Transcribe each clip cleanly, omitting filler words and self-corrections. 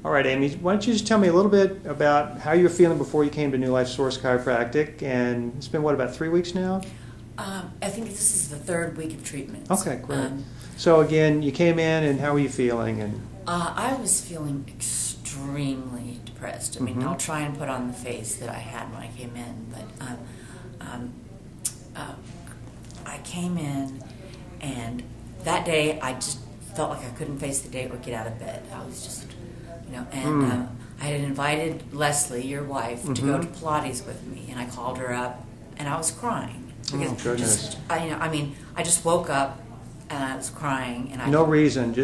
All right, Amy, why don't you just tell me a little bit about how you were feeling before you came to New Life Source Chiropractic, and it's been, what, about 3 weeks now? I think this is the third week of treatment. Okay, great. So again, you came in, and how were you feeling? And I was feeling extremely depressed. I mean, I'll try and put on the face that I had when I came in, but I came in, and that day I just felt like I couldn't face the day or get out of bed. I was just, and I had invited Leslie, your wife, to go to Pilates with me, and I called her up, and I was crying. Oh, goodness. I just woke up and I was crying, and no reason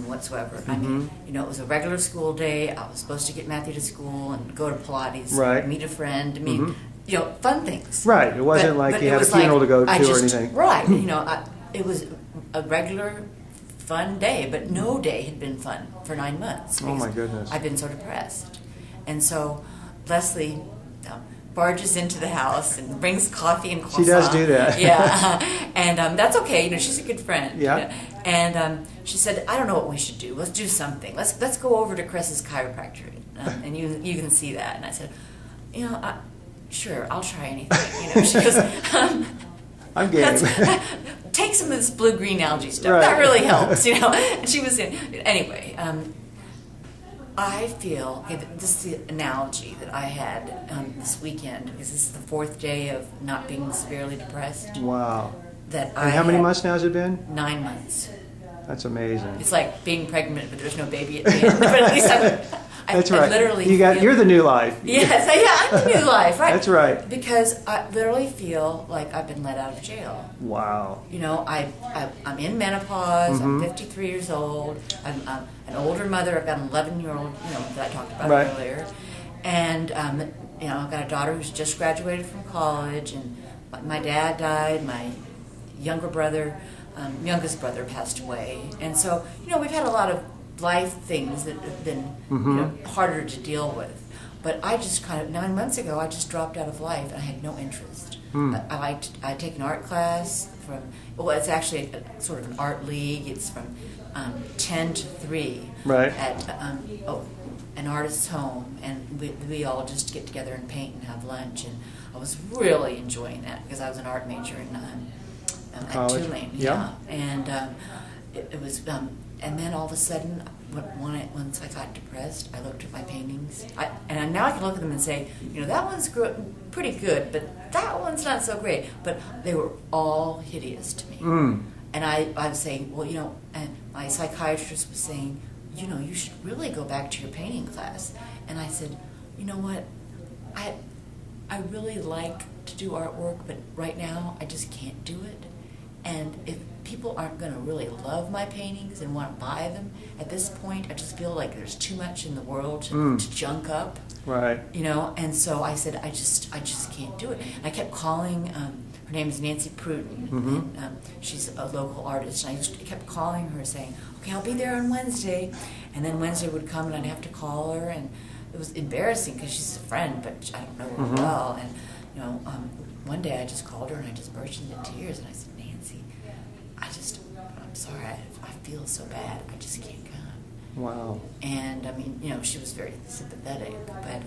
whatsoever. I mean, it was a regular school day. I was supposed to get Matthew to school and go to Pilates, meet a friend, meet fun things. Right. It wasn't like you had a funeral to go to or anything. Right. It was a regular fun day, but no day had been fun for 9 months. Oh my goodness. I've been so depressed, and so Leslie barges into the house and brings coffee and croissant. She does do that. Yeah, and that's okay. She's a good friend. Yeah. And she said, "I don't know what we should do. Let's do something. Let's go over to Chris's chiropractor, and you can see that." And I said, "Sure, I'll try anything." She goes, "I'm game." Take some of this blue-green algae stuff. Right. That really helps, And she was in. Anyway, I feel, this is the analogy that I had this weekend, because this is the 4th day of not being severely depressed. Wow. And how many months now has it been? 9 months. That's amazing. It's like being pregnant, but there's no baby at the end. But at least That's right. I literally you're the new life. Yes, I'm the new life, right? That's right. Because I literally feel like I've been let out of jail. Wow. I'm in menopause. I'm 53 years old. I'm an older mother. I've got an 11-year-old, that I talked about earlier, and I've got a daughter who's just graduated from college, and my dad died. My youngest brother passed away, and so we've had a lot of life things that have been harder to deal with. But I just 9 months ago, I just dropped out of life, and I had no interest. I take an art class it's actually a sort of an art league. It's from 10 to 3 at an artist's home, and we all just get together and paint and have lunch. And I was really enjoying that because I was an art major at Tulane. Yeah. And it was. And then all of a sudden, once I got depressed, I looked at my paintings. And now I can look at them and say, that one's pretty good, but that one's not so great. But they were all hideous to me. And I was saying, and my psychiatrist was saying, you should really go back to your painting class. And I said, you know what, I really like to do artwork, but right now I just can't do it. And if people aren't going to really love my paintings and want to buy them, at this point, I just feel like there's too much in the world to junk up. Right. And so I said, I just can't do it. And I kept calling. Her name is Nancy Pruden, and she's a local artist. And I kept calling her, saying, "Okay, I'll be there on Wednesday." And then Wednesday would come, and I'd have to call her, and it was embarrassing because she's a friend, but I don't know her well. And one day I just called her, and I just burst into tears, and I said, "Nancy, I'm sorry, I feel so bad, I just can't come." Wow. And she was very sympathetic, but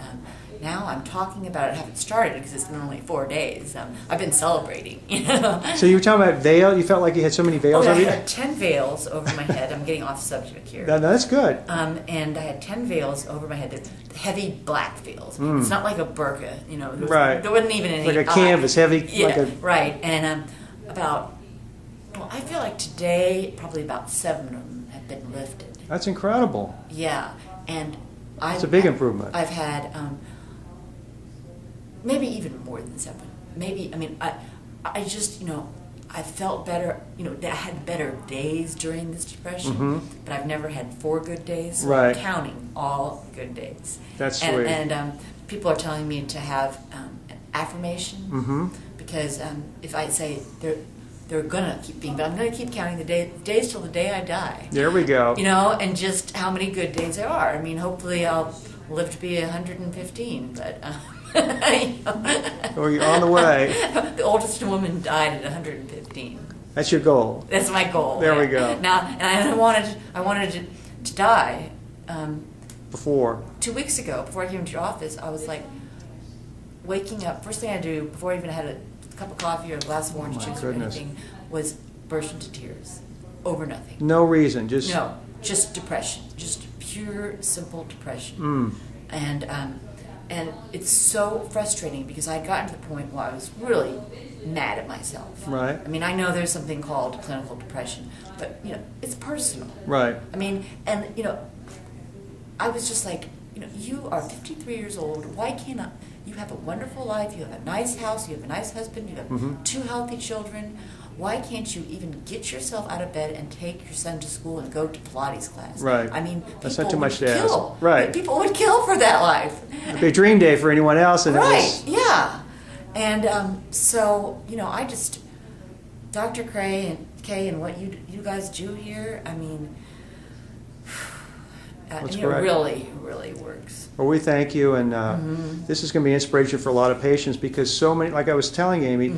now I'm talking about it. I haven't started because it's been only 4 days. I've been celebrating. So you were talking about veil. You felt like you had so many veils over you? I had 10 veils over my head. I'm getting off subject here. No, that's good. And I had 10 veils over my head. They're heavy black veils. It's not like a burqa. Right. There wasn't even any. Like a canvas, heavy. Yeah, right. And I feel like today probably about 7 of them have been lifted. That's incredible. Yeah, and it's a big improvement. I've had maybe even more than 7. Maybe I just I felt better. I had better days during this depression, but I've never had 4 good days. So I'm counting all good days. That's sweet. And people are telling me to have an affirmation because if I say they're gonna keep being, but I'm gonna keep counting the days till the day I die. There we go. And just how many good days there are. Hopefully I'll live to be 115, but Or you're on the way. The oldest woman died at 115. That's your goal. That's my goal. There we go. Now, and I wanted to die before? 2 weeks ago, before I came into your office, I was like waking up. First thing I do before I even had a cup of coffee or a glass of orange juice or anything was burst into tears over nothing. No reason, just no, just depression, just pure, simple depression. And it's so frustrating because I got to the point where I was really mad at myself. Right. I mean, I know there's something called clinical depression, but it's personal. Right. I mean, and I was just like, you are 53 years old. Why can't I? You have a wonderful life. You have a nice house. You have a nice husband. You have 2 healthy children. Why can't you even get yourself out of bed and take your son to school and go to Pilates class? Right. I mean, that's people not too much would to kill. ask. Right. People would kill for that life. It'd be a dream day for anyone else. And right. Yeah. And so I just, Dr. Kay and what you guys do here. I mean, it really, really works. Well, we thank you, and this is going to be inspiration for a lot of patients because so many, like I was telling Amy,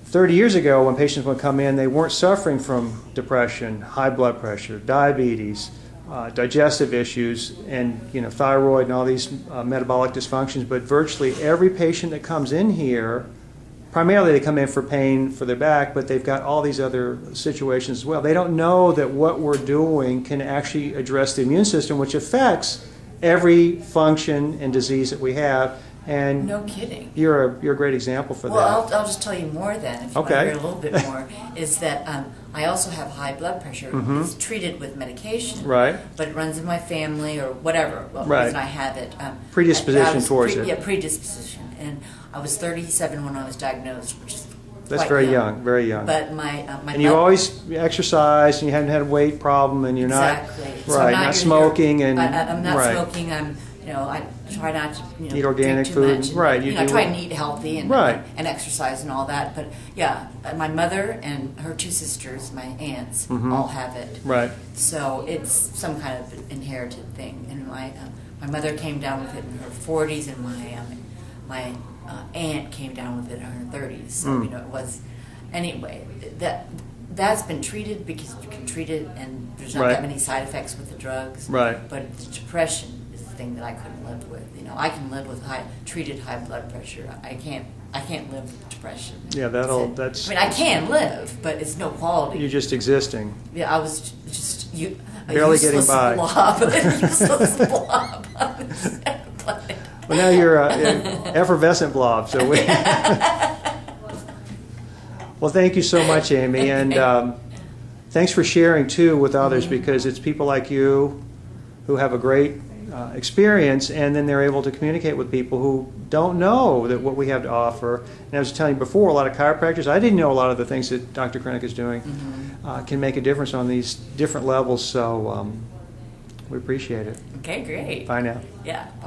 30 years ago when patients would come in, they weren't suffering from depression, high blood pressure, diabetes, digestive issues, and thyroid and all these metabolic dysfunctions, but virtually every patient that comes in here, primarily they come in for pain for their back, but they've got all these other situations as well. They don't know that what we're doing can actually address the immune system, which affects every function and disease that we have. And no kidding. You're a great example for that. Well, I'll just tell you more then, if you want to hear a little bit more, is that I also have high blood pressure. It's treated with medication. Right. But it runs in my family or whatever reason I have it. Predisposition towards it. Yeah, predisposition. And I was 37 when I was diagnosed, which is That's very young, very young. But my and you always exercise, and you haven't had a weight problem, and you're exactly. not So right, not smoking, and I'm not right. smoking. I try not to eat organic drink too food. much and, Right. I try and eat healthy and right. and exercise and all that. But yeah, my mother and her 2 sisters, my aunts, all have it. Right. So it's some kind of inherited thing. And my mother came down with it in her 40s, and my aunt came down with it in her 30s. So it was anyway that's been treated because you can treat it, and there's not that many side effects with the drugs. Right. But the depression is the thing that I couldn't live with. I can live with treated high blood pressure. I can't live with depression. Yeah, that's. I mean, I can live, but it's no quality. You're just existing. Yeah, I was just barely getting by. A useless blob on this planet. Well, now you're an effervescent blob. So we. Well, thank you so much, Amy, and thanks for sharing too with others, because it's people like you who have a great experience, and then they're able to communicate with people who don't know that what we have to offer. And I was telling you before, a lot of chiropractors, I didn't know a lot of the things that Dr. Krennic is doing can make a difference on these different levels. So we appreciate it. Okay, great. Bye now. Yeah. Bye.